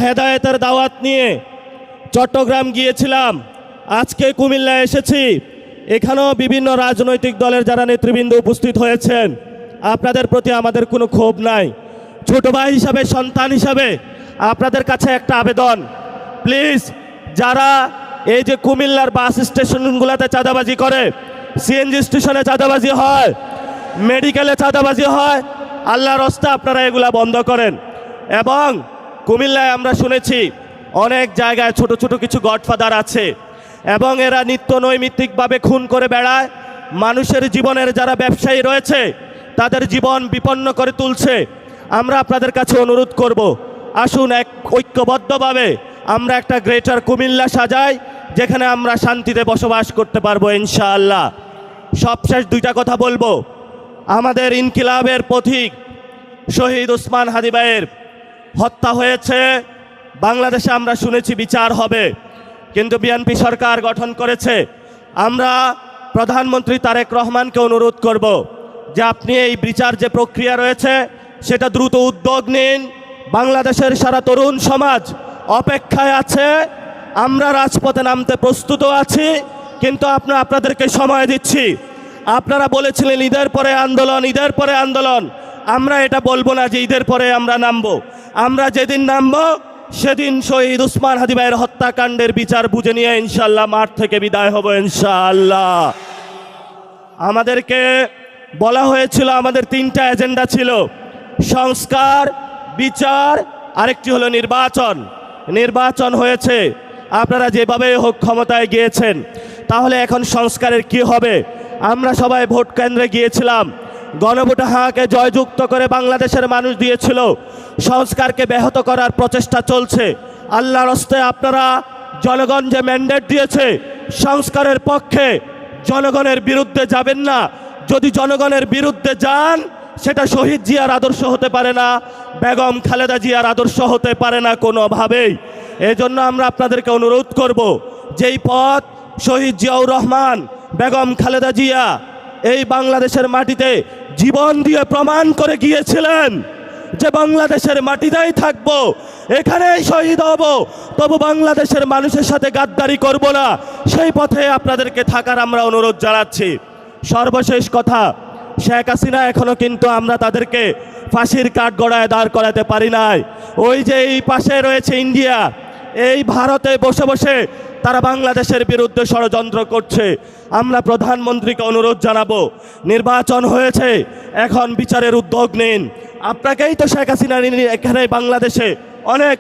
হেদায়েতের দাওয়াত নিয়ে চট্টগ্রাম গিয়েছিলাম, আজকে কুমিল্লায় এসেছি। এখানেও বিভিন্ন রাজনৈতিক দলের যারা নেতৃবৃন্দ উপস্থিত হয়েছেন, আপনাদের প্রতি আমাদের কোনো ক্ষোভ নাই। ছোট ভাই হিসাবে, সন্তান হিসাবে আপনাদের কাছে একটা আবেদন, প্লিজ যারা এই যে কুমিল্লার বাস স্টেশনগুলোতে চাঁদাবাজি করে, সিএনজি স্টেশনে চাঁদাবাজি হয়, মেডিকেলে চাঁদাবাজি হয়, আল্লাহর রাস্তে আপনারা এগুলা বন্ধ করেন। এবং কুমিল্লায় আমরা শুনেছি অনেক জায়গায় ছোট ছোট কিছু গডফাদার আছে এবং এরা নিত্য নৈমিত্তিকভাবে খুন করে বেড়ায়। মানুষের জীবনের যারা ব্যবসায়ী রয়েছে তাদের জীবন বিপন্ন করে তুলছে। আমরা আপনাদের কাছে অনুরোধ করব, আসুন এক ঐক্যবদ্ধভাবে আমরা একটা গ্রেটার কুমিল্লা সাজাই, যেখানে আমরা শান্তিতে বসবাস করতে পারবো ইনশাআল্লাহ। সবশেষ দুইটা কথা বলবো। আমাদের ইনকিলাবের পথিক শহীদ ওসমান হাদি ভাইয়ের হত্যা হয়েছে, বাংলাদেশে আমরা শুনেছি বিচার হবে, কিন্তু বিএনপি সরকার গঠন করেছে। আমরা প্রধানমন্ত্রী তারেক রহমানকে অনুরোধ করব যে আপনি এই বিচার যে প্রক্রিয়া রয়েছে সেটা দ্রুত উদ্যোগ নিন। বাংলাদেশের সারা তরুণ সমাজ অপেক্ষায় আছে, আমরা রাজপথে নামতে প্রস্তুত আছি, কিন্তু আপনাদেরকে সময় দিচ্ছি। আপনারা বলেছিলেন ঈদের পরে আন্দোলন, ঈদের পরে আন্দোলন। আমরা এটা বলবো না যে ঈদের পরে আমরা নামবো। আমরা যেদিন নামবো সেদিন শহীদ ওসমান হাদি ভাইয়ের হত্যাকাণ্ডের বিচার বুঝে নিয়ে ইনশাআল্লাহ মাঠ থেকে বিদায় হব ইনশাআল্লাহ। আমাদেরকে বলা হয়েছিল আমাদের তিনটা এজেন্ডা ছিল, সংস্কার, বিচার, আরেকটি হলো নির্বাচন। নির্বাচন হয়েছে, আপনারা যেভাবে হোক ক্ষমতায় গিয়েছেন, তাহলে এখন সংস্কারের কি হবে? আমরা সবাই ভোট কেন্দ্রে গিয়েছিলাম, গণভোটে হাঁকে জয়যুক্ত করে বাংলাদেশের মানুষ দিয়েছিল। সংস্কারকে ব্যাহত করার প্রচেষ্টা চলছে। আল্লাহর রাস্তে আপনারা জনগণ যে ম্যান্ডেট দিয়েছে সংস্কারের পক্ষে, জনগণের বিরুদ্ধে যাবেন না। যদি জনগণের বিরুদ্ধে যান সেটা শহীদ জিয়ার আদর্শ হতে পারে না, বেগম খালেদা জিয়ার আদর্শ হতে পারে না কোনোভাবেই। এই জন্য আমরা আপনাদেরকে অনুরোধ করব, যেই পথ শহীদ জিয়াউর রহমান, বেগম খালেদা জিয়া এই বাংলাদেশের মাটিতে জীবন দিয়ে প্রমাণ করে গিয়েছিলেন যে বাংলাদেশের মাটিতেই থাকবো, এখানেই শহীদ হব, তবু বাংলাদেশের মানুষের সাথে গাদ্দারি করব না, সেই পথে আপনাদেরকে থাকার আমরা অনুরোধ জানাচ্ছি। সর্বশেষ কথা, শেখ হাসিনা এখনো কিন্তু আমরা তাদেরকে ফাঁসির কাঠগড়ায় দাঁড় করাতে পারি নাই। ওই যে এই পাশে রয়েছে ইন্ডিয়া, এই ভারতে বসে বসে তারা বাংলাদেশের বিরুদ্ধে ষড়যন্ত্র করছে। আমরা প্রধানমন্ত্রীকে অনুরোধ জানাবো, নির্বাচন হয়েছে, এখন বিচারের উদ্যোগ নিন। আপনাকেই তো শেখ হাসিনা এখানে বাংলাদেশে অনেক